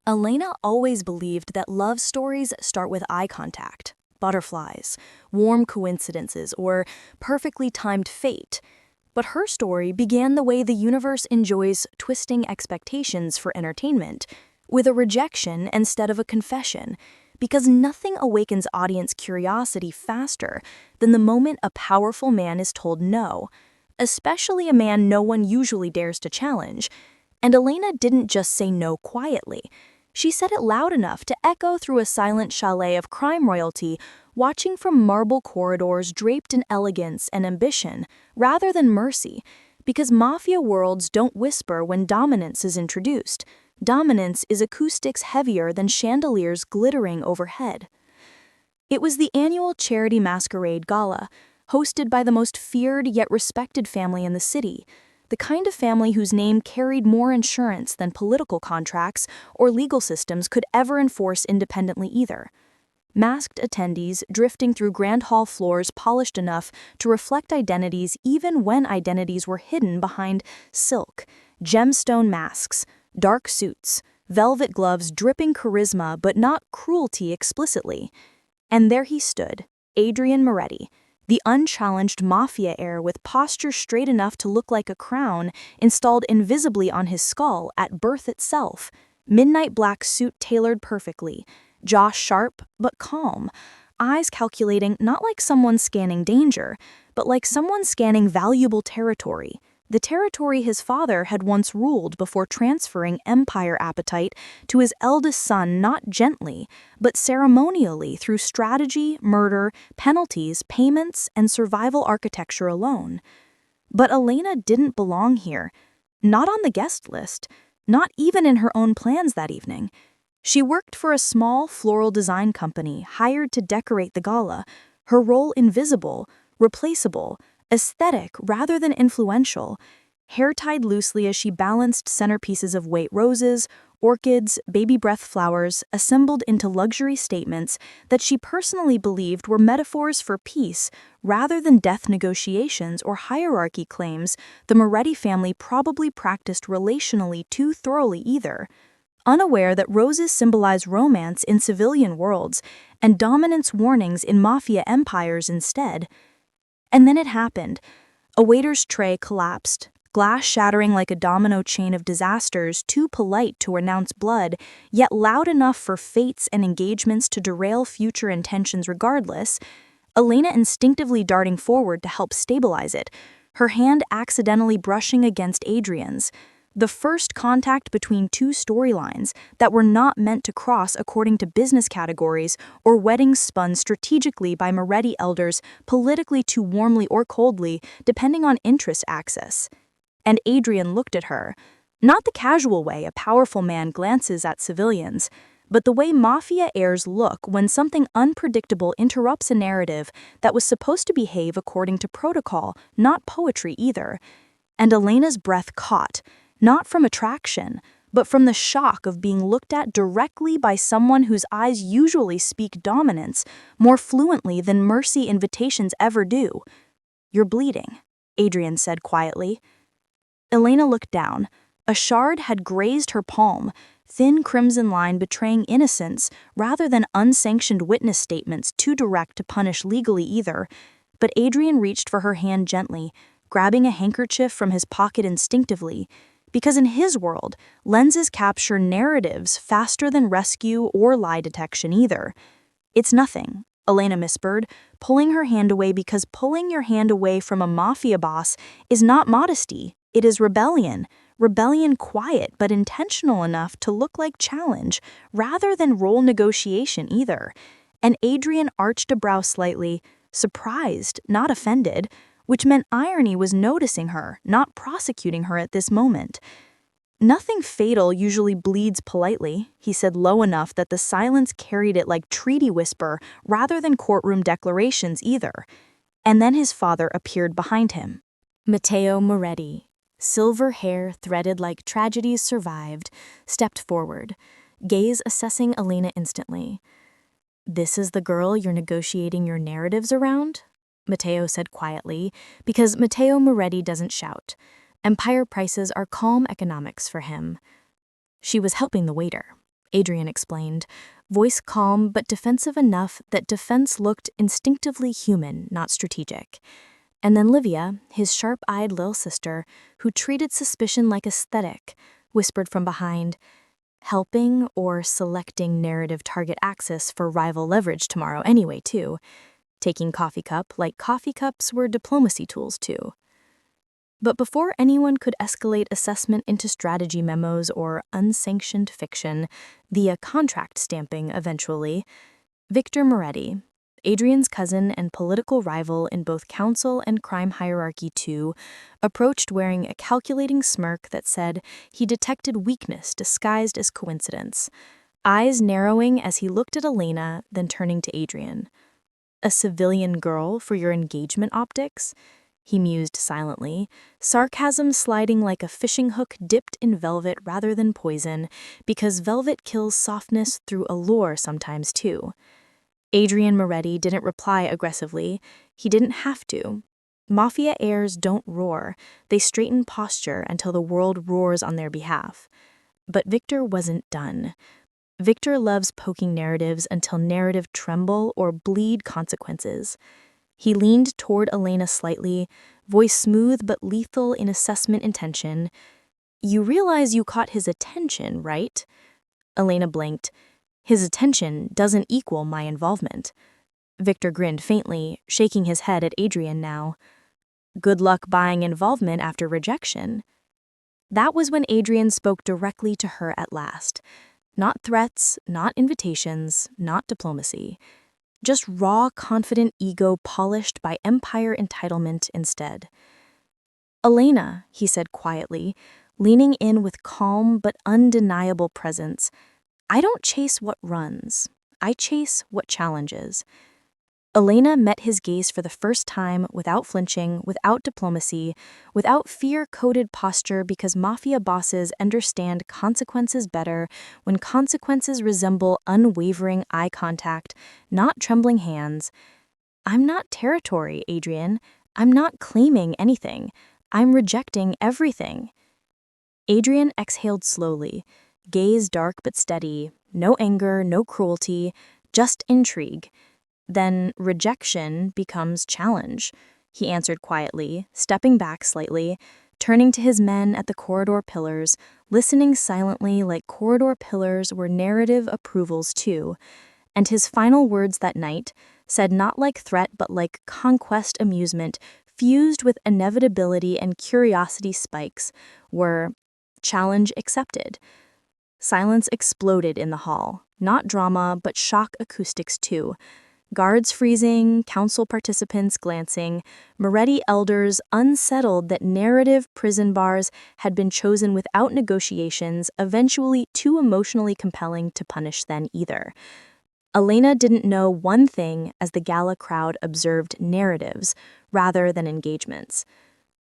Elena always believed that love stories start with eye contact, butterflies, warm coincidences, or perfectly timed fate. But her story began the way the universe enjoys twisting expectations for entertainment, with a rejection instead of a confession, because nothing awakens audience curiosity faster than the moment a powerful man is told no, especially a man no one usually dares to challenge. And Elena didn't just say no quietly. She said it loud enough to echo through a silent chalet of crime royalty, watching from marble corridors draped in elegance and ambition, rather than mercy, because mafia worlds don't whisper when dominance is introduced. Dominance is acoustics heavier than chandeliers glittering overhead. It was the annual charity masquerade gala, hosted by the most feared yet respected family in the city, the kind of family whose name carried more insurance than political contracts or legal systems could ever enforce independently either. Masked attendees drifting through grand hall floors polished enough to reflect identities even when identities were hidden behind silk, gemstone masks, dark suits, velvet gloves dripping charisma but not cruelty explicitly. And there he stood, Adrian Moretti, the unchallenged mafia heir with posture straight enough to look like a crown installed invisibly on his skull at birth itself, midnight black suit tailored perfectly, jaw sharp but calm, eyes calculating not like someone scanning danger, but like someone scanning valuable territory, the territory his father had once ruled before transferring empire appetite to his eldest son not gently, but ceremonially through strategy, murder, penalties, payments, and survival architecture alone. But Elena didn't belong here, not on the guest list, not even in her own plans that evening. She worked for a small floral design company hired to decorate the gala, her role invisible, replaceable, aesthetic rather than influential, hair tied loosely as she balanced centerpieces of white roses, orchids, baby breath flowers, assembled into luxury statements that she personally believed were metaphors for peace rather than death negotiations or hierarchy claims the Moretti family probably practiced relationally too thoroughly either. Unaware that roses symbolize romance in civilian worlds and dominance warnings in mafia empires instead. And then it happened. A waiter's tray collapsed, glass shattering like a domino chain of disasters too polite to announce blood, yet loud enough for fates and engagements to derail future intentions regardless. Elena instinctively darting forward to help stabilize it, her hand accidentally brushing against Adrian's. The first contact between two storylines that were not meant to cross according to business categories or weddings spun strategically by Moretti elders politically too warmly or coldly, depending on interest access. And Adrian looked at her, not the casual way a powerful man glances at civilians, but the way mafia heirs look when something unpredictable interrupts a narrative that was supposed to behave according to protocol, not poetry either. And Elena's breath caught, not from attraction, but from the shock of being looked at directly by someone whose eyes usually speak dominance more fluently than mercy invitations ever do. "You're bleeding," Adrian said quietly. Elena looked down. A shard had grazed her palm, thin crimson line betraying innocence rather than unsanctioned witness statements too direct to punish legally either. But Adrian reached for her hand gently, grabbing a handkerchief from his pocket instinctively. Because in his world, lenses capture narratives faster than rescue or lie detection either. "It's nothing," Elena whispered, pulling her hand away because pulling your hand away from a mafia boss is not modesty, it is rebellion. Rebellion quiet but intentional enough to look like challenge, rather than role negotiation either. And Adrian arched a brow slightly, surprised, not offended, which meant irony was noticing her, not prosecuting her at this moment. "Nothing fatal usually bleeds politely," he said low enough that the silence carried it like treaty whisper rather than courtroom declarations either. And then his father appeared behind him. Matteo Moretti, silver hair threaded like tragedies survived, stepped forward, gaze assessing Elena instantly. "This is the girl you're negotiating your narratives around?" Matteo said quietly, because Matteo Moretti doesn't shout. Empire prices are calm economics for him. She was helping the waiter. Adrian explained, voice calm but defensive enough that defense looked instinctively human, not strategic. And then Livia, his sharp-eyed little sister, who treated suspicion like aesthetic, whispered from behind, helping or selecting narrative target axis for rival leverage tomorrow anyway, too. Taking coffee cup like coffee cups were diplomacy tools, too. But before anyone could escalate assessment into strategy memos or unsanctioned fiction, via contract stamping eventually, Victor Moretti, Adrian's cousin and political rival in both council and crime hierarchy too, approached wearing a calculating smirk that said he detected weakness disguised as coincidence, eyes narrowing as he looked at Elena, then turning to Adrian. A civilian girl for your engagement optics? He mused silently, sarcasm sliding like a fishing hook dipped in velvet rather than poison, because velvet kills softness through allure sometimes too. Adrian Moretti didn't reply aggressively. He didn't have to. Mafia heirs don't roar. They straighten posture until the world roars on their behalf. But Victor wasn't done. Victor loves poking narratives until narrative tremble or bleed consequences. He leaned toward Elena slightly, voice smooth but lethal in assessment intention. You realize you caught his attention, right? Elena blinked. His attention doesn't equal my involvement. Victor grinned faintly, shaking his head at Adrian now. Good luck buying involvement after rejection. That was when Adrian spoke directly to her at last. Not threats, not invitations, not diplomacy. Just raw, confident ego polished by empire entitlement instead. Elena, he said quietly, leaning in with calm but undeniable presence, I don't chase what runs. I chase what challenges. Elena met his gaze for the first time without flinching, without diplomacy, without fear-coded posture because mafia bosses understand consequences better when consequences resemble unwavering eye contact, not trembling hands. I'm not territory, Adrian. I'm not claiming anything. I'm rejecting everything. Adrian exhaled slowly, gaze dark but steady, no anger, no cruelty, just intrigue. Then rejection becomes challenge, he answered quietly, stepping back slightly, turning to his men at the corridor pillars, listening silently like corridor pillars were narrative approvals too. And his final words that night, said not like threat but like conquest amusement, fused with inevitability and curiosity spikes, were, challenge accepted. Silence exploded in the hall, not drama but shock acoustics too. Guards freezing, council participants glancing, Moretti elders unsettled that narrative prison bars had been chosen without negotiations, eventually too emotionally compelling to punish then either. Elena didn't know one thing as the gala crowd observed narratives rather than engagements.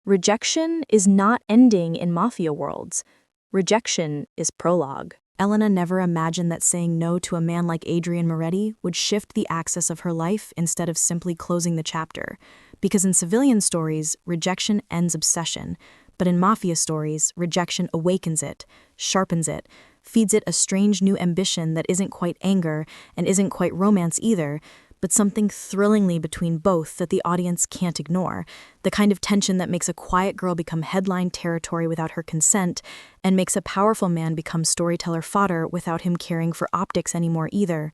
Rejection is not ending in mafia worlds. Rejection is prologue. Elena never imagined that saying no to a man like Adrian Moretti would shift the axis of her life instead of simply closing the chapter. Because in civilian stories, rejection ends obsession, but in mafia stories, rejection awakens it, sharpens it, feeds it a strange new ambition that isn't quite anger and isn't quite romance either, but something thrillingly between both that the audience can't ignore, the kind of tension that makes a quiet girl become headline territory without her consent, and makes a powerful man become storyteller fodder without him caring for optics anymore either.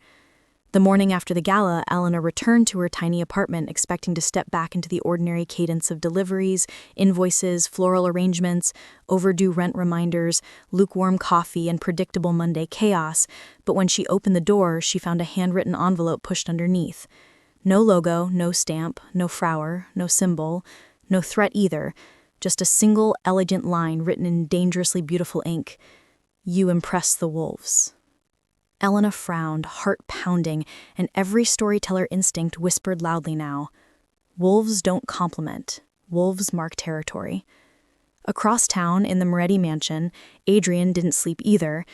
The morning after the gala, Elena returned to her tiny apartment expecting to step back into the ordinary cadence of deliveries, invoices, floral arrangements, overdue rent reminders, lukewarm coffee, and predictable Monday chaos, but when she opened the door, she found a handwritten envelope pushed underneath. No logo, no stamp, no flower, no symbol, no threat either, just a single elegant line written in dangerously beautiful ink. You impress the wolves. Elena frowned, heart pounding, and every storyteller instinct whispered loudly now. Wolves don't compliment. Wolves mark territory. Across town, in the Moretti mansion, Adrian didn't sleep either.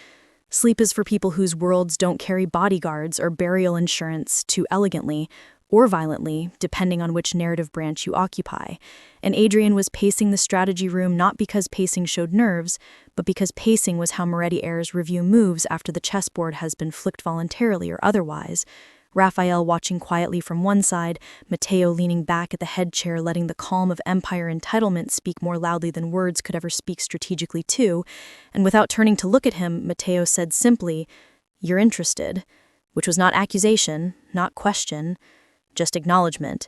Sleep is for people whose worlds don't carry bodyguards or burial insurance too elegantly, or violently, depending on which narrative branch you occupy. And Adrian was pacing the strategy room not because pacing showed nerves, but because pacing was how Moretti heirs review moves after the chessboard has been flicked voluntarily or otherwise. Raphael watching quietly from one side, Matteo leaning back at the head chair letting the calm of empire entitlement speak more loudly than words could ever speak strategically too, and without turning to look at him, Matteo said simply, "You're interested," which was not accusation, not question, just acknowledgement,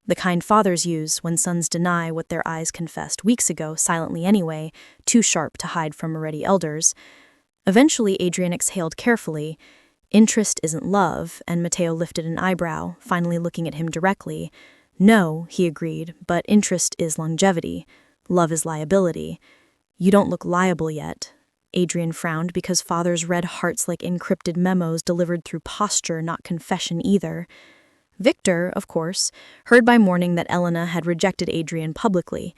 the kind fathers use when sons deny what their eyes confessed weeks ago, silently anyway, too sharp to hide from Moretti elders. Eventually, Adrian exhaled carefully. Interest isn't love, and Matteo lifted an eyebrow, finally looking at him directly. No, he agreed, but interest is longevity. Love is liability. You don't look liable yet. Adrian frowned because fathers read hearts like encrypted memos delivered through posture, not confession either. Victor, of course, heard by morning that Elena had rejected Adrian publicly.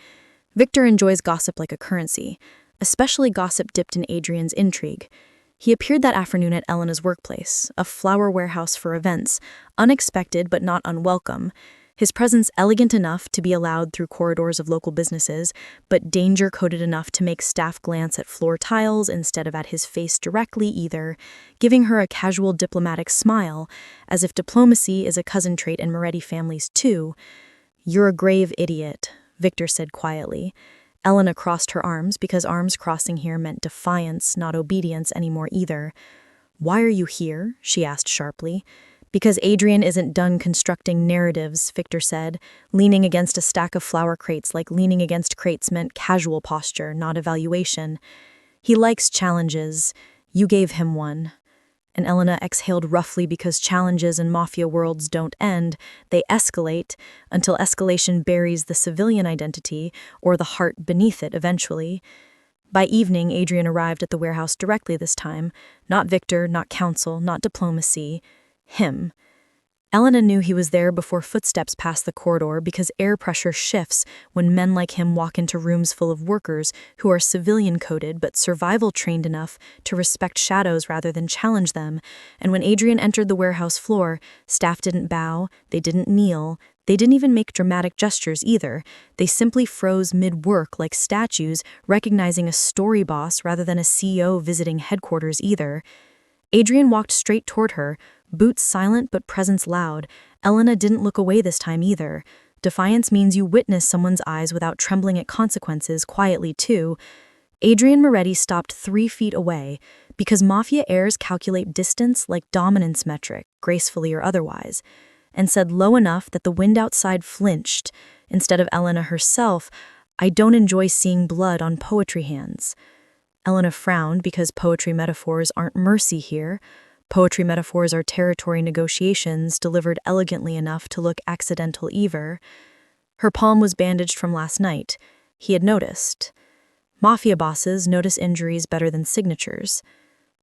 Victor enjoys gossip like a currency, especially gossip dipped in Adrian's intrigue. He appeared that afternoon at Elena's workplace, a flower warehouse for events, unexpected but not unwelcome. His presence elegant enough to be allowed through corridors of local businesses, but danger-coded enough to make staff glance at floor tiles instead of at his face directly either, giving her a casual diplomatic smile, as if diplomacy is a cousin trait in Moretti families too. "You're a grave idiot," Victor said quietly. Elena crossed her arms because arms crossing here meant defiance, not obedience anymore either. "Why are you here?" she asked sharply. "Because Adrian isn't done constructing narratives," Victor said, leaning against a stack of flower crates like leaning against crates meant casual posture, not evaluation. "He likes challenges. You gave him one." And Elena exhaled roughly because challenges in mafia worlds don't end, they escalate, until escalation buries the civilian identity, or the heart beneath it eventually. By evening, Adrian arrived at the warehouse directly this time. Not Victor, not counsel, not diplomacy. Him. Elena knew he was there before footsteps passed the corridor because air pressure shifts when men like him walk into rooms full of workers who are civilian-coded but survival-trained enough to respect shadows rather than challenge them, and when Adrian entered the warehouse floor, staff didn't bow, they didn't kneel, they didn't even make dramatic gestures either. They simply froze mid-work like statues, recognizing a story boss rather than a CEO visiting headquarters either. Adrian walked straight toward her, boots silent but presence loud. Elena didn't look away this time either. Defiance means you witness someone's eyes without trembling at consequences, quietly too. Adrian Moretti stopped 3 feet away, because mafia heirs calculate distance like dominance metric, gracefully or otherwise, and said low enough that the wind outside flinched. Instead of Elena herself, "I don't enjoy seeing blood on poetry hands." Elena frowned because poetry metaphors aren't mercy here. Poetry metaphors are territory negotiations delivered elegantly enough to look accidental either. Her palm was bandaged from last night. He had noticed. Mafia bosses notice injuries better than signatures.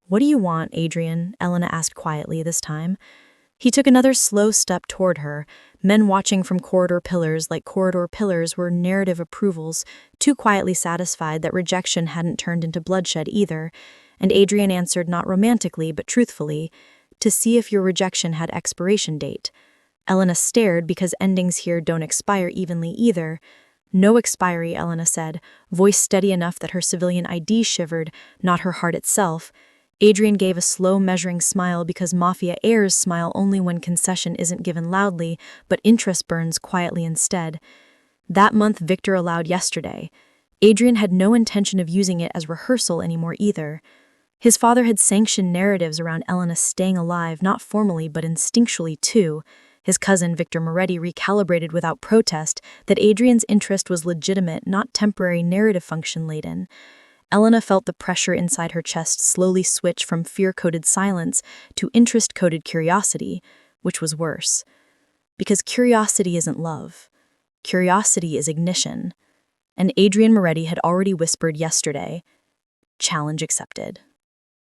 "What do you want, Adrian?" Elena asked quietly this time. He took another slow step toward her, men watching from corridor pillars like corridor pillars were narrative approvals, too quietly satisfied that rejection hadn't turned into bloodshed either, and Adrian answered not romantically but truthfully, "To see if your rejection had expiration date." Elena stared because endings here don't expire evenly either. "No expiry," Elena said, voice steady enough that her civilian ID shivered, not her heart itself. Adrian gave a slow measuring smile because mafia heirs smile only when concession isn't given loudly, but interest burns quietly instead. That month Victor allowed yesterday. Adrian had no intention of using it as rehearsal anymore either. His father had sanctioned narratives around Elena staying alive, not formally but instinctually too. His cousin Victor Moretti recalibrated without protest that Adrian's interest was legitimate, not temporary narrative function-laden. Elena felt the pressure inside her chest slowly switch from fear-coded silence to interest-coded curiosity, which was worse. Because curiosity isn't love. Curiosity is ignition. And Adrian Moretti had already whispered yesterday, "Challenge accepted."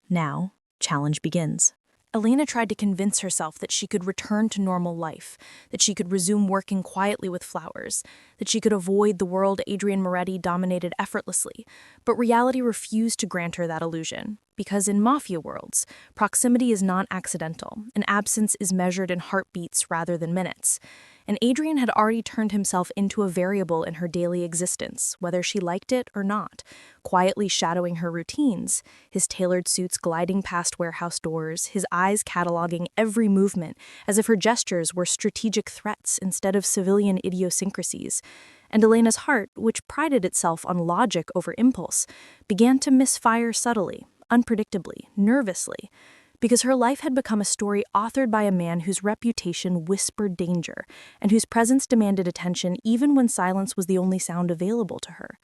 Now, challenge begins. Elena tried to convince herself that she could return to normal life, that she could resume working quietly with flowers, that she could avoid the world Adrian Moretti dominated effortlessly, but reality refused to grant her that illusion. Because in mafia worlds, proximity is not accidental, and absence is measured in heartbeats rather than minutes. And Adrian had already turned himself into a variable in her daily existence, whether she liked it or not, quietly shadowing her routines, his tailored suits gliding past warehouse doors, his eyes cataloging every movement, as if her gestures were strategic threats instead of civilian idiosyncrasies. And Elena's heart, which prided itself on logic over impulse, began to misfire subtly, unpredictably, nervously, because her life had become a story authored by a man whose reputation whispered danger, and whose presence demanded attention even when silence was the only sound available to her.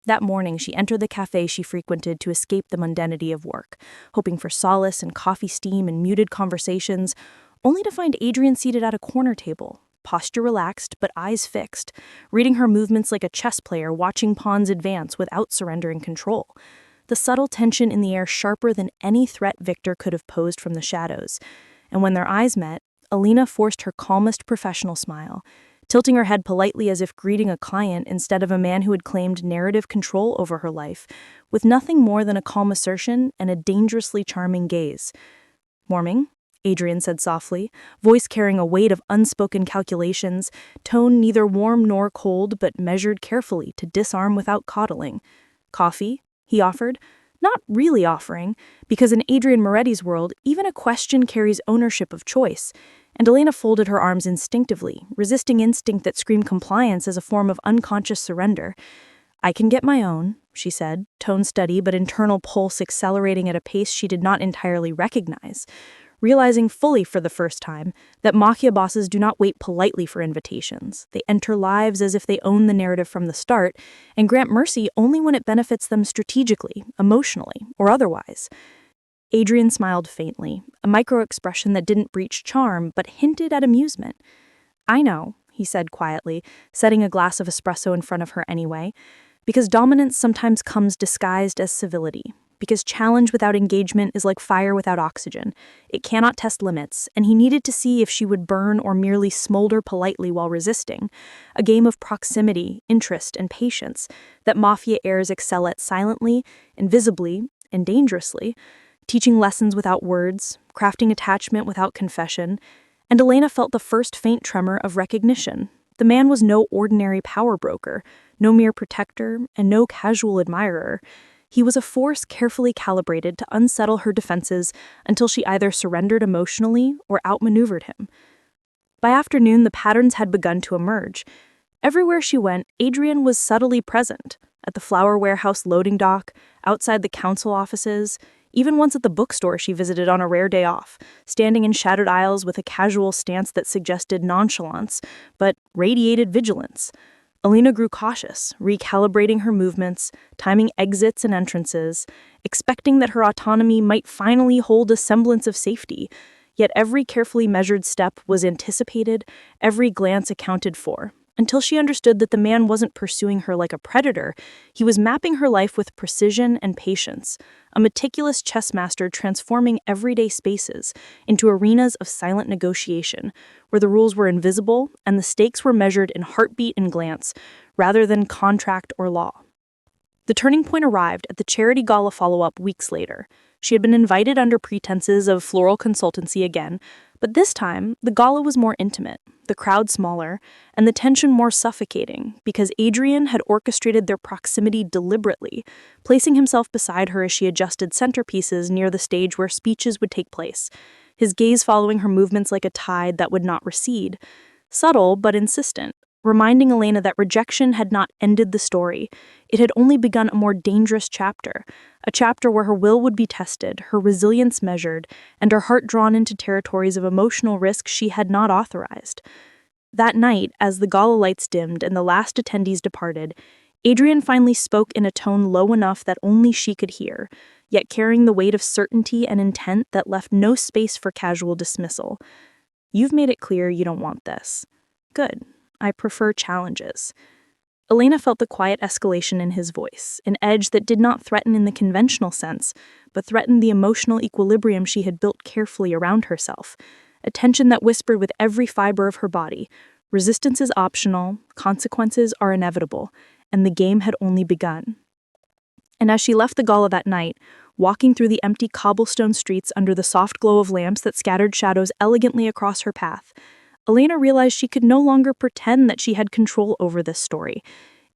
That morning, she entered the cafe she frequented to escape the mundanity of work, hoping for solace in coffee steam and muted conversations, only to find Adrian seated at a corner table, posture relaxed but eyes fixed, reading her movements like a chess player watching pawns advance without surrendering control. The subtle tension in the air sharper than any threat Victor could have posed from the shadows. And when their eyes met, Alina forced her calmest professional smile, tilting her head politely as if greeting a client instead of a man who had claimed narrative control over her life, with nothing more than a calm assertion and a dangerously charming gaze. "Morning," Adrian said softly, voice carrying a weight of unspoken calculations, tone neither warm nor cold but measured carefully to disarm without coddling. "Coffee?" he offered, not really offering, because in Adrian Moretti's world, even a question carries ownership of choice, and Elena folded her arms instinctively, resisting instinct that screamed compliance as a form of unconscious surrender. "I can get my own," she said, tone steady but internal pulse accelerating at a pace she did not entirely recognize, realizing fully for the first time that mafia bosses do not wait politely for invitations. They enter lives as if they own the narrative from the start and grant mercy only when it benefits them strategically, emotionally, or otherwise. Adrian smiled faintly, a micro-expression that didn't breach charm but hinted at amusement. "I know," he said quietly, setting a glass of espresso in front of her anyway, "because dominance sometimes comes disguised as civility. Because challenge without engagement is like fire without oxygen. It cannot test limits, and he needed to see if she would burn or merely smolder politely while resisting. A game of proximity, interest, and patience that mafia heirs excel at silently, invisibly, and dangerously, teaching lessons without words, crafting attachment without confession, and Elena felt the first faint tremor of recognition. The man was no ordinary power broker, no mere protector, and no casual admirer. He was a force carefully calibrated to unsettle her defenses until she either surrendered emotionally or outmaneuvered him. By afternoon, the patterns had begun to emerge. Everywhere she went, Adrian was subtly present. At the flower warehouse loading dock, outside the council offices, even once at the bookstore she visited on a rare day off, standing in shadowed aisles with a casual stance that suggested nonchalance, but radiated vigilance. Alina grew cautious, recalibrating her movements, timing exits and entrances, expecting that her autonomy might finally hold a semblance of safety. Yet every carefully measured step was anticipated, every glance accounted for, until she understood that the man wasn't pursuing her like a predator. He was mapping her life with precision and patience, a meticulous chess master transforming everyday spaces into arenas of silent negotiation, where the rules were invisible and the stakes were measured in heartbeat and glance, rather than contract or law. The turning point arrived at the charity gala follow-up weeks later. She had been invited under pretenses of floral consultancy again, but this time, the gala was more intimate, the crowd smaller, and the tension more suffocating because Adrian had orchestrated their proximity deliberately, placing himself beside her as she adjusted centerpieces near the stage where speeches would take place, his gaze following her movements like a tide that would not recede, subtle but insistent, reminding Elena that rejection had not ended the story. It had only begun a more dangerous chapter, a chapter where her will would be tested, her resilience measured, and her heart drawn into territories of emotional risk she had not authorized. That night, as the gala lights dimmed and the last attendees departed, Adrian finally spoke in a tone low enough that only she could hear, yet carrying the weight of certainty and intent that left no space for casual dismissal. "You've made it clear you don't want this. Good. I prefer challenges." Elena felt the quiet escalation in his voice, an edge that did not threaten in the conventional sense, but threatened the emotional equilibrium she had built carefully around herself, a tension that whispered with every fiber of her body. Resistance is optional, consequences are inevitable, and the game had only begun. And as she left the gala that night, walking through the empty cobblestone streets under the soft glow of lamps that scattered shadows elegantly across her path, Elena realized she could no longer pretend that she had control over this story.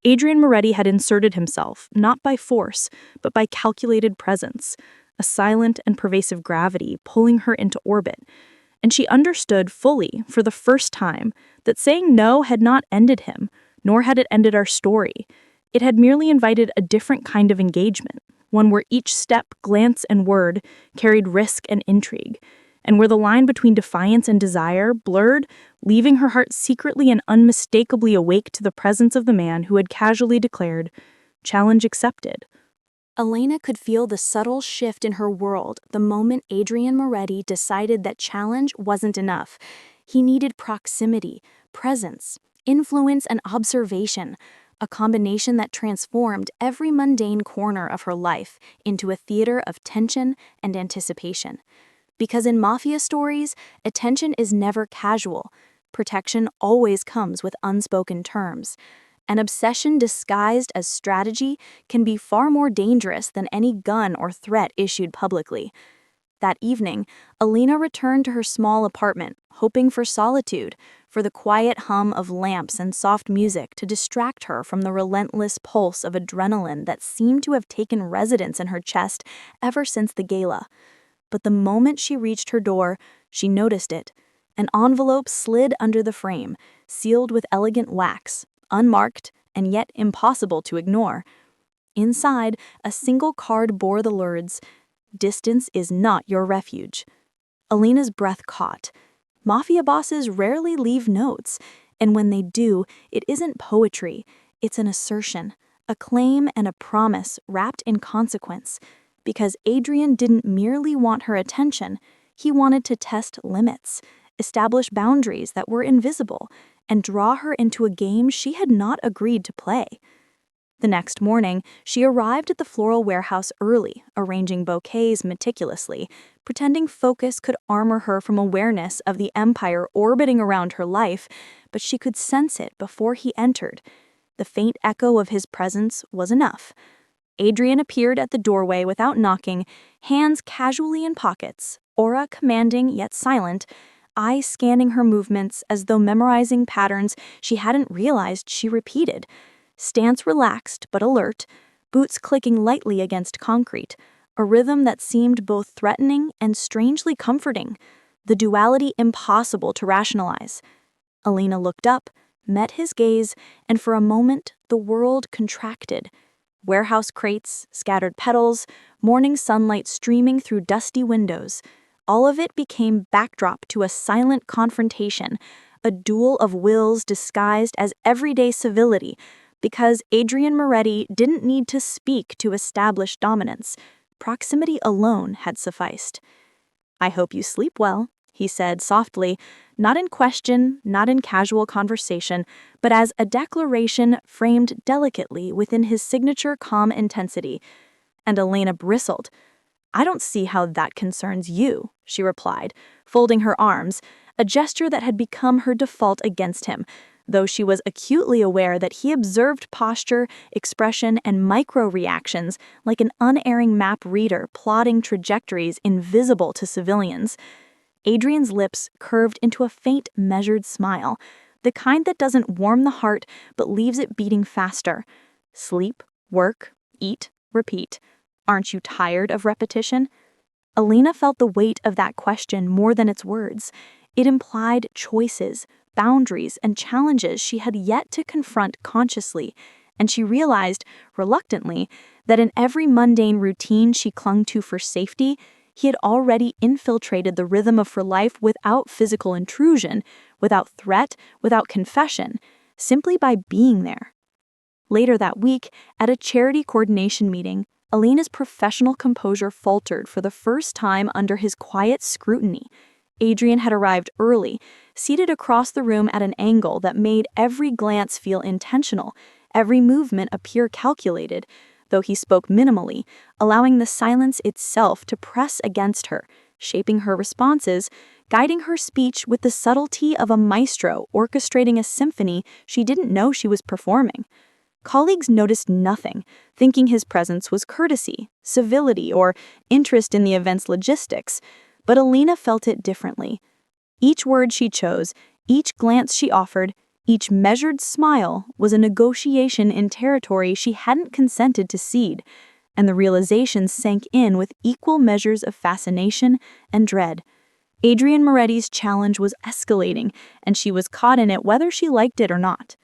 Adrian Moretti had inserted himself, not by force, but by calculated presence, a silent and pervasive gravity pulling her into orbit. And she understood fully, for the first time, that saying no had not ended him, nor had it ended our story. It had merely invited a different kind of engagement, one where each step, glance, and word carried risk and intrigue, and where the line between defiance and desire blurred, leaving her heart secretly and unmistakably awake to the presence of the man who had casually declared, "Challenge accepted." Elena could feel the subtle shift in her world the moment Adrian Moretti decided that challenge wasn't enough. He needed proximity, presence, influence, and observation, a combination that transformed every mundane corner of her life into a theater of tension and anticipation. Because in mafia stories, attention is never casual. Protection always comes with unspoken terms. An obsession disguised as strategy can be far more dangerous than any gun or threat issued publicly. That evening, Alina returned to her small apartment, hoping for solitude, for the quiet hum of lamps and soft music to distract her from the relentless pulse of adrenaline that seemed to have taken residence in her chest ever since the gala. But the moment she reached her door, she noticed it. An envelope slid under the frame, sealed with elegant wax, unmarked and yet impossible to ignore. Inside, a single card bore the words, "Distance is not your refuge." Alina's breath caught. Mafia bosses rarely leave notes, and when they do, it isn't poetry, it's an assertion, a claim and a promise wrapped in consequence. Because Adrian didn't merely want her attention, he wanted to test limits, establish boundaries that were invisible, and draw her into a game she had not agreed to play. The next morning, she arrived at the floral warehouse early, arranging bouquets meticulously, pretending focus could armor her from awareness of the empire orbiting around her life, but she could sense it before he entered. The faint echo of his presence was enough. Adrian appeared at the doorway without knocking, hands casually in pockets, aura commanding yet silent, eyes scanning her movements as though memorizing patterns she hadn't realized she repeated. Stance relaxed but alert, boots clicking lightly against concrete, a rhythm that seemed both threatening and strangely comforting, the duality impossible to rationalize. Alina looked up, met his gaze, and for a moment the world contracted. Warehouse crates, scattered petals, morning sunlight streaming through dusty windows. All of it became backdrop to a silent confrontation, a duel of wills disguised as everyday civility, because Adrian Moretti didn't need to speak to establish dominance. Proximity alone had sufficed. "I hope you sleep well," he said softly, not in question, not in casual conversation, but as a declaration framed delicately within his signature calm intensity. And Elena bristled. "I don't see how that concerns you," she replied, folding her arms, a gesture that had become her default against him, though she was acutely aware that he observed posture, expression, and micro-reactions like an unerring map reader plotting trajectories invisible to civilians. Adrian's lips curved into a faint, measured smile, the kind that doesn't warm the heart but leaves it beating faster. Sleep, work, eat, repeat. Aren't you tired of repetition? Alina felt the weight of that question more than its words. It implied choices, boundaries, and challenges she had yet to confront consciously, and she realized, reluctantly, that in every mundane routine she clung to for safety, he had already infiltrated the rhythm of her life without physical intrusion, without threat, without confession, simply by being there. Later that week, at a charity coordination meeting, Alina's professional composure faltered for the first time under his quiet scrutiny. Adrian had arrived early, seated across the room at an angle that made every glance feel intentional, every movement appear calculated, though he spoke minimally, allowing the silence itself to press against her, shaping her responses, guiding her speech with the subtlety of a maestro orchestrating a symphony she didn't know she was performing. Colleagues noticed nothing, thinking his presence was courtesy, civility, or interest in the event's logistics, but Alina felt it differently. Each word she chose, each glance she offered, each measured smile was a negotiation in territory she hadn't consented to cede, and the realization sank in with equal measures of fascination and dread. Adrian Moretti's challenge was escalating, and she was caught in it whether she liked it or not.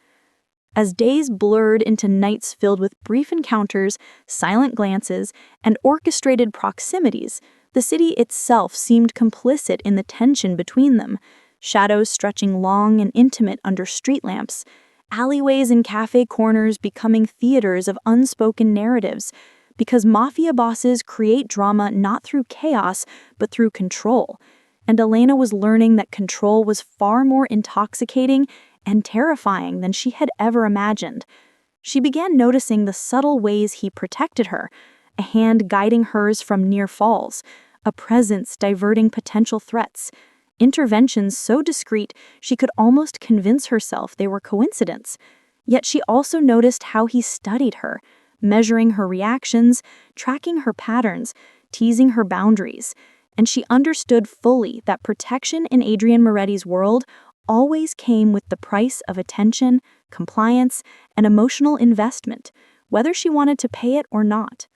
As days blurred into nights filled with brief encounters, silent glances, and orchestrated proximities, the city itself seemed complicit in the tension between them, shadows stretching long and intimate under street lamps, alleyways and cafe corners becoming theaters of unspoken narratives, because mafia bosses create drama not through chaos, but through control. And Elena was learning that control was far more intoxicating and terrifying than she had ever imagined. She began noticing the subtle ways he protected her, a hand guiding hers from near falls, a presence diverting potential threats, interventions so discreet she could almost convince herself they were coincidence. Yet she also noticed how he studied her, measuring her reactions, tracking her patterns, teasing her boundaries, and she understood fully that protection in Adrian Moretti's world always came with the price of attention, compliance, and emotional investment, whether she wanted to pay it or not.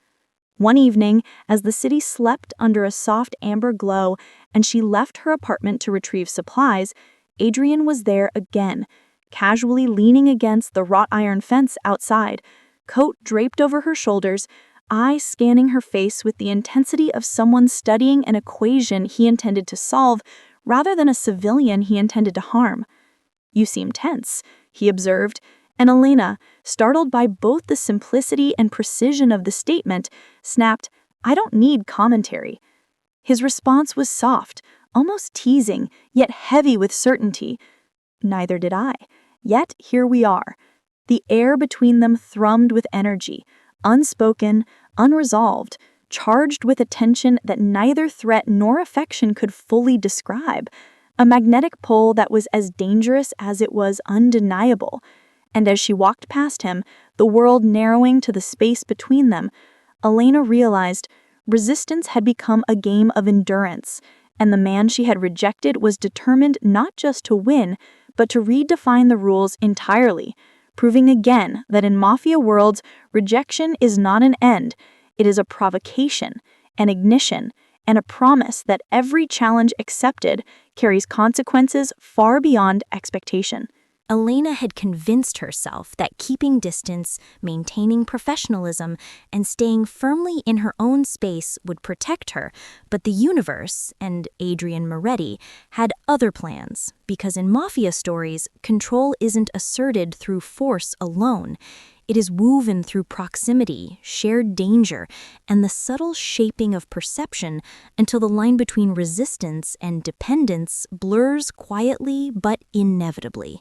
One evening, as the city slept under a soft amber glow and she left her apartment to retrieve supplies, Adrian was there again, casually leaning against the wrought iron fence outside, coat draped over her shoulders, eyes scanning her face with the intensity of someone studying an equation he intended to solve rather than a civilian he intended to harm. "You seem tense," he observed, and Elena, startled by both the simplicity and precision of the statement, snapped, "I don't need commentary." His response was soft, almost teasing, yet heavy with certainty. "Neither did I. Yet here we are." The air between them thrummed with energy, unspoken, unresolved, charged with a tension that neither threat nor affection could fully describe, a magnetic pull that was as dangerous as it was undeniable. And as she walked past him, the world narrowing to the space between them, Elena realized resistance had become a game of endurance, and the man she had rejected was determined not just to win, but to redefine the rules entirely, proving again that in mafia worlds, rejection is not an end. It is a provocation, an ignition, and a promise that every challenge accepted carries consequences far beyond expectation. Elena had convinced herself that keeping distance, maintaining professionalism, and staying firmly in her own space would protect her, but the universe, and Adrian Moretti, had other plans, because in mafia stories, control isn't asserted through force alone. It is woven through proximity, shared danger, and the subtle shaping of perception until the line between resistance and dependence blurs quietly but inevitably.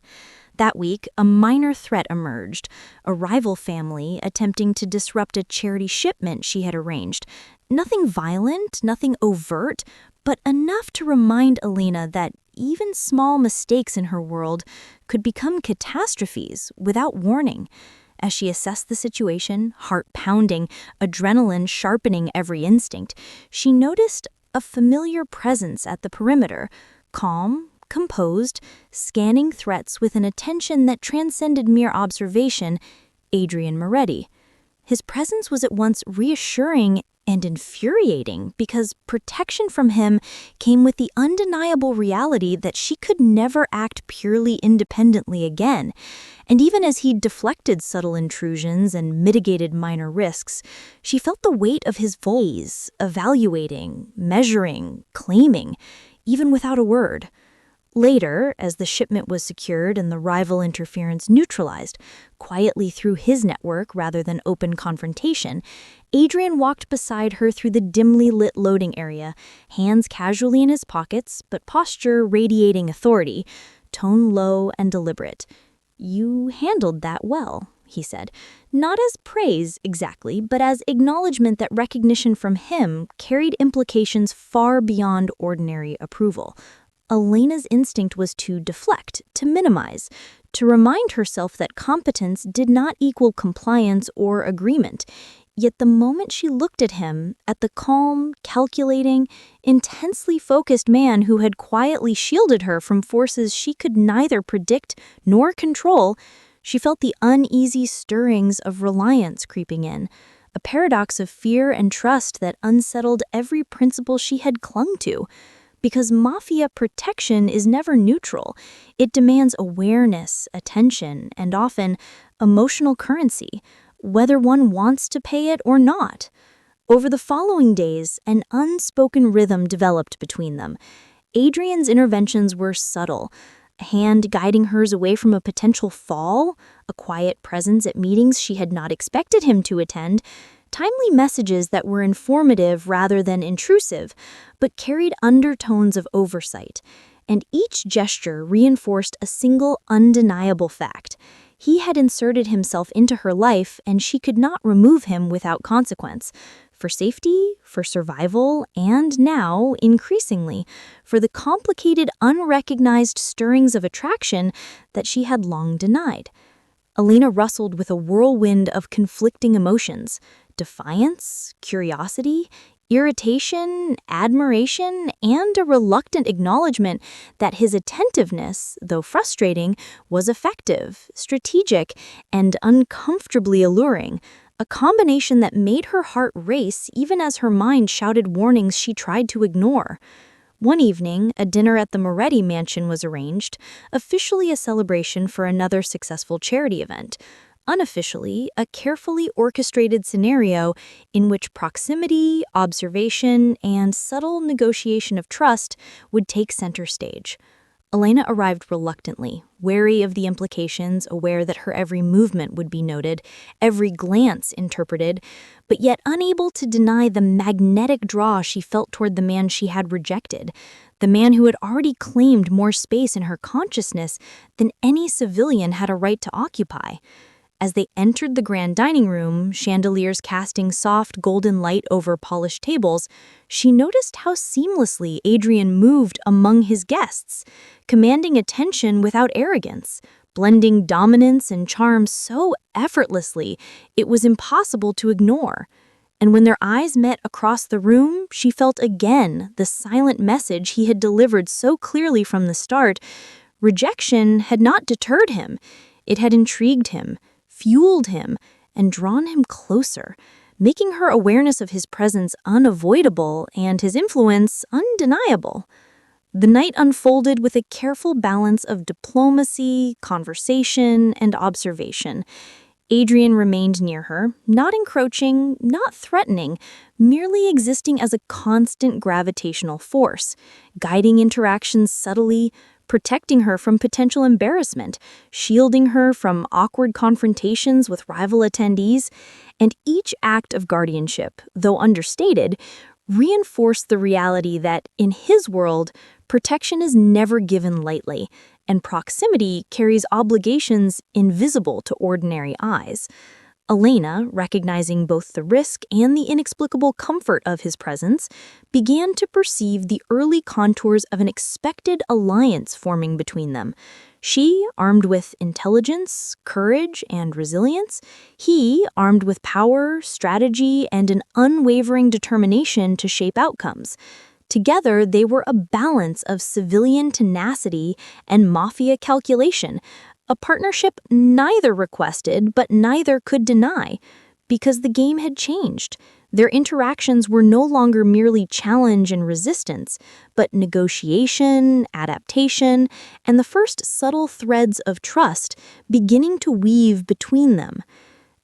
That week, a minor threat emerged, a rival family attempting to disrupt a charity shipment she had arranged. Nothing violent, nothing overt, but enough to remind Elena that even small mistakes in her world could become catastrophes without warning. As she assessed the situation, heart pounding, adrenaline sharpening every instinct, she noticed a familiar presence at the perimeter, calm, composed, scanning threats with an attention that transcended mere observation, Adrian Moretti. His presence was at once reassuring and infuriating because protection from him came with the undeniable reality that she could never act purely independently again. And even as he deflected subtle intrusions and mitigated minor risks, she felt the weight of his voice, evaluating, measuring, claiming, even without a word. Later, as the shipment was secured and the rival interference neutralized, quietly through his network rather than open confrontation, Adrian walked beside her through the dimly lit loading area, hands casually in his pockets, but posture radiating authority, tone low and deliberate. "You handled that well," he said. Not as praise, exactly, but as acknowledgement that recognition from him carried implications far beyond ordinary approval. Elena's instinct was to deflect, to minimize, to remind herself that competence did not equal compliance or agreement. Yet the moment she looked at him, at the calm, calculating, intensely focused man who had quietly shielded her from forces she could neither predict nor control, she felt the uneasy stirrings of reliance creeping in, a paradox of fear and trust that unsettled every principle she had clung to. Because mafia protection is never neutral. It demands awareness, attention, and often emotional currency, whether one wants to pay it or not. Over the following days, an unspoken rhythm developed between them. Adrian's interventions were subtle, a hand guiding hers away from a potential fall, a quiet presence at meetings she had not expected him to attend, timely messages that were informative rather than intrusive, but carried undertones of oversight. And each gesture reinforced a single undeniable fact. He had inserted himself into her life, and she could not remove him without consequence. For safety, for survival, and now, increasingly, for the complicated, unrecognized stirrings of attraction that she had long denied. Elena rustled with a whirlwind of conflicting emotions: defiance, curiosity, irritation, admiration, and a reluctant acknowledgement that his attentiveness, though frustrating, was effective, strategic, and uncomfortably alluring, a combination that made her heart race even as her mind shouted warnings she tried to ignore. One evening, a dinner at the Moretti mansion was arranged, officially a celebration for another successful charity event. Unofficially, a carefully orchestrated scenario in which proximity, observation, and subtle negotiation of trust would take center stage. Elena arrived reluctantly, wary of the implications, aware that her every movement would be noted, every glance interpreted, but yet unable to deny the magnetic draw she felt toward the man she had rejected, the man who had already claimed more space in her consciousness than any civilian had a right to occupy. As they entered the grand dining room, chandeliers casting soft golden light over polished tables, she noticed how seamlessly Adrian moved among his guests, commanding attention without arrogance, blending dominance and charm so effortlessly it was impossible to ignore. And when their eyes met across the room, she felt again the silent message he had delivered so clearly from the start. Rejection had not deterred him. It had intrigued him, fueled him, and drawn him closer, making her awareness of his presence unavoidable and his influence undeniable. The night unfolded with a careful balance of diplomacy, conversation, and observation. Adrian remained near her, not encroaching, not threatening, merely existing as a constant gravitational force, guiding interactions subtly, protecting her from potential embarrassment, shielding her from awkward confrontations with rival attendees, and each act of guardianship, though understated, reinforced the reality that, in his world, protection is never given lightly, and proximity carries obligations invisible to ordinary eyes. Elena, recognizing both the risk and the inexplicable comfort of his presence, began to perceive the early contours of an expected alliance forming between them. She, armed with intelligence, courage, and resilience; he, armed with power, strategy, and an unwavering determination to shape outcomes. Together, they were a balance of civilian tenacity and mafia calculation, a partnership neither requested but neither could deny, because the game had changed. Their interactions were no longer merely challenge and resistance, but negotiation, adaptation, and the first subtle threads of trust beginning to weave between them.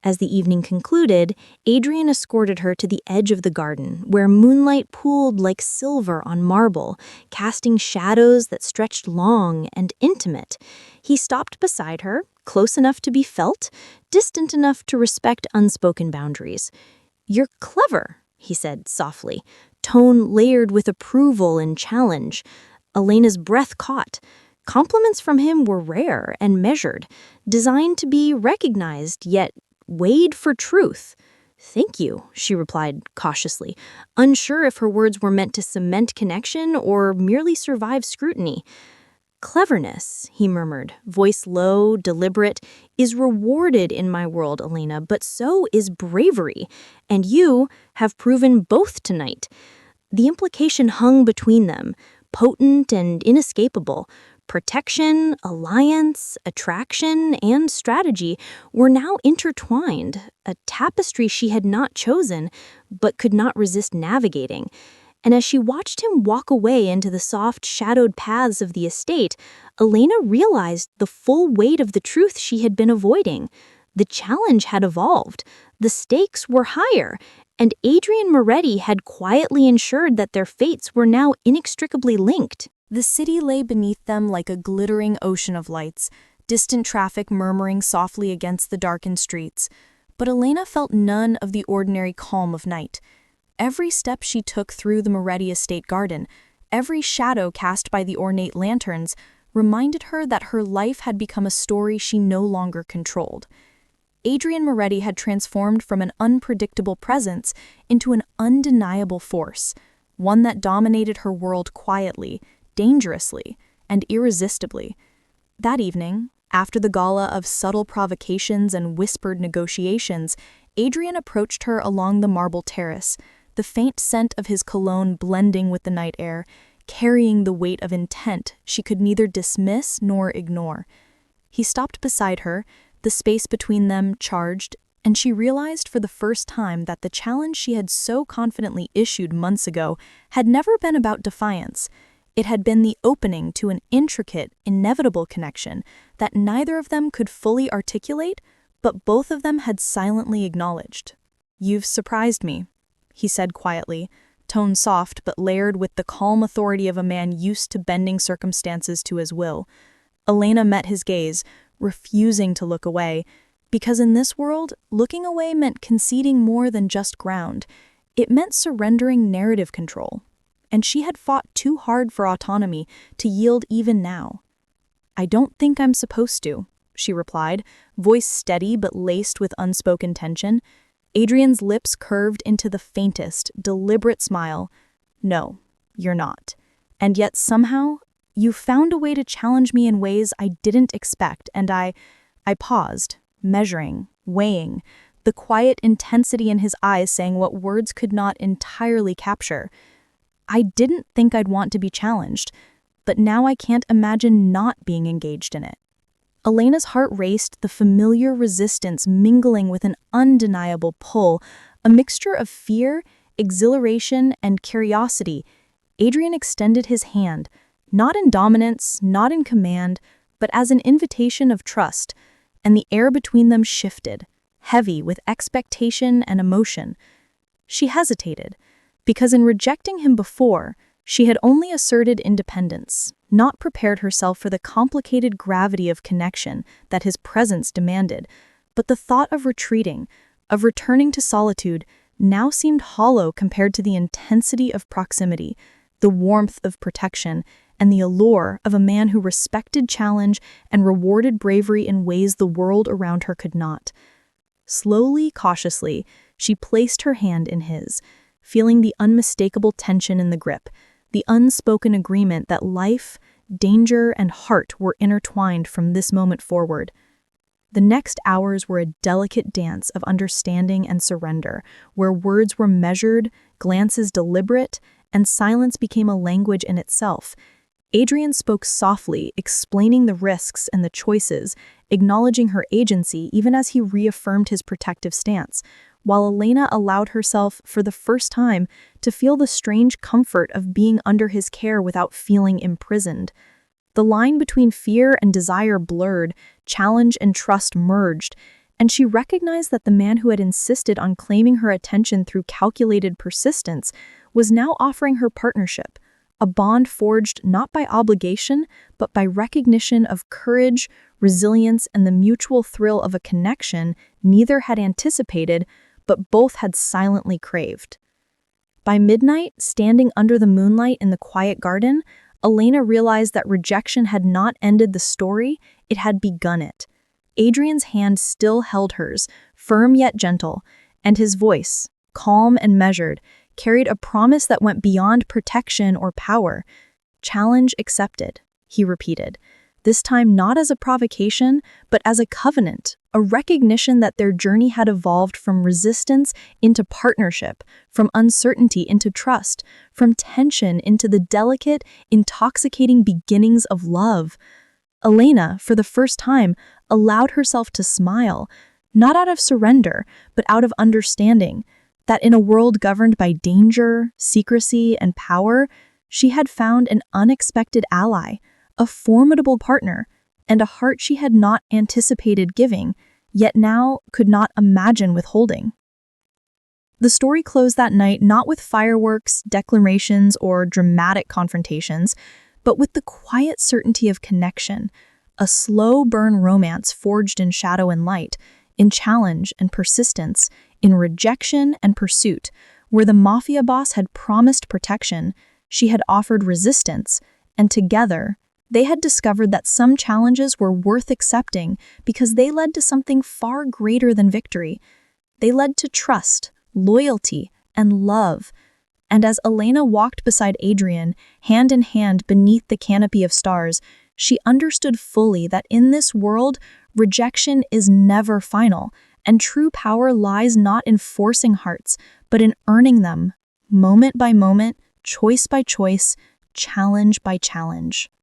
As the evening concluded, Adrian escorted her to the edge of the garden, where moonlight pooled like silver on marble, casting shadows that stretched long and intimate. He stopped beside her, close enough to be felt, distant enough to respect unspoken boundaries. "You're clever," he said softly, tone layered with approval and challenge. Elena's breath caught. Compliments from him were rare and measured, designed to be recognized, yet weighed for truth. "Thank you," she replied cautiously, unsure if her words were meant to cement connection or merely survive scrutiny. "Cleverness," he murmured, voice low, deliberate, "is rewarded in my world, Elena, but so is bravery, and you have proven both tonight." The implication hung between them, potent and inescapable. Protection, alliance, attraction, and strategy were now intertwined, a tapestry she had not chosen, but could not resist navigating. And as she watched him walk away into the soft, shadowed paths of the estate, Elena realized the full weight of the truth she had been avoiding. The challenge had evolved, the stakes were higher, and Adrian Moretti had quietly ensured that their fates were now inextricably linked. The city lay beneath them like a glittering ocean of lights, distant traffic murmuring softly against the darkened streets. But Elena felt none of the ordinary calm of night. Every step she took through the Moretti estate garden, every shadow cast by the ornate lanterns, reminded her that her life had become a story she no longer controlled. Adrian Moretti had transformed from an unpredictable presence into an undeniable force, one that dominated her world quietly, dangerously, and irresistibly. That evening, after the gala of subtle provocations and whispered negotiations, Adrian approached her along the marble terrace, the faint scent of his cologne blending with the night air, carrying the weight of intent she could neither dismiss nor ignore. He stopped beside her, the space between them charged, and she realized for the first time that the challenge she had so confidently issued months ago had never been about defiance. It had been the opening to an intricate, inevitable connection that neither of them could fully articulate, but both of them had silently acknowledged. "You've surprised me," he said quietly, tone soft but layered with the calm authority of a man used to bending circumstances to his will. Elena met his gaze, refusing to look away, because in this world, looking away meant conceding more than just ground. It meant surrendering narrative control. And she had fought too hard for autonomy to yield even now. "I don't think I'm supposed to," she replied, voice steady but laced with unspoken tension. Adrian's lips curved into the faintest, deliberate smile. "No, you're not. And yet somehow, you found a way to challenge me in ways I didn't expect, and I paused, measuring, weighing, the quiet intensity in his eyes saying what words could not entirely capture. "I didn't think I'd want to be challenged, but now I can't imagine not being engaged in it." Elena's heart raced, the familiar resistance mingling with an undeniable pull, a mixture of fear, exhilaration, and curiosity. Adrian extended his hand, not in dominance, not in command, but as an invitation of trust, and the air between them shifted, heavy with expectation and emotion. She hesitated, because in rejecting him before, she had only asserted independence, not prepared herself for the complicated gravity of connection that his presence demanded. But the thought of retreating, of returning to solitude, now seemed hollow compared to the intensity of proximity, the warmth of protection, and the allure of a man who respected challenge and rewarded bravery in ways the world around her could not. Slowly, cautiously, she placed her hand in his, feeling the unmistakable tension in the grip, the unspoken agreement that life, danger, and heart were intertwined from this moment forward. The next hours were a delicate dance of understanding and surrender, where words were measured, glances deliberate, and silence became a language in itself. Adrian spoke softly, explaining the risks and the choices, acknowledging her agency even as he reaffirmed his protective stance, while Elena allowed herself, for the first time, to feel the strange comfort of being under his care without feeling imprisoned. The line between fear and desire blurred, challenge and trust merged, and she recognized that the man who had insisted on claiming her attention through calculated persistence was now offering her partnership, a bond forged not by obligation, but by recognition of courage, resilience, and the mutual thrill of a connection neither had anticipated, but both had silently craved. By midnight, standing under the moonlight in the quiet garden, Elena realized that rejection had not ended the story, it had begun it. Adrian's hand still held hers, firm yet gentle, and his voice, calm and measured, carried a promise that went beyond protection or power. "Challenge accepted," he repeated, this time not as a provocation, but as a covenant, a recognition that their journey had evolved from resistance into partnership, from uncertainty into trust, from tension into the delicate, intoxicating beginnings of love. Elena, for the first time, allowed herself to smile, not out of surrender, but out of understanding, that in a world governed by danger, secrecy, and power, she had found an unexpected ally, a formidable partner, and a heart she had not anticipated giving, yet now could not imagine withholding. The story closed that night not with fireworks, declarations, or dramatic confrontations, but with the quiet certainty of connection, a slow burn romance forged in shadow and light, in challenge and persistence, in rejection and pursuit. Where the Mafia Boss had promised protection, she had offered resistance, and together, they had discovered that some challenges were worth accepting because they led to something far greater than victory. They led to trust, loyalty, and love. And as Elena walked beside Adrian, hand in hand beneath the canopy of stars, she understood fully that in this world, rejection is never final, and true power lies not in forcing hearts, but in earning them, moment by moment, choice by choice, challenge by challenge.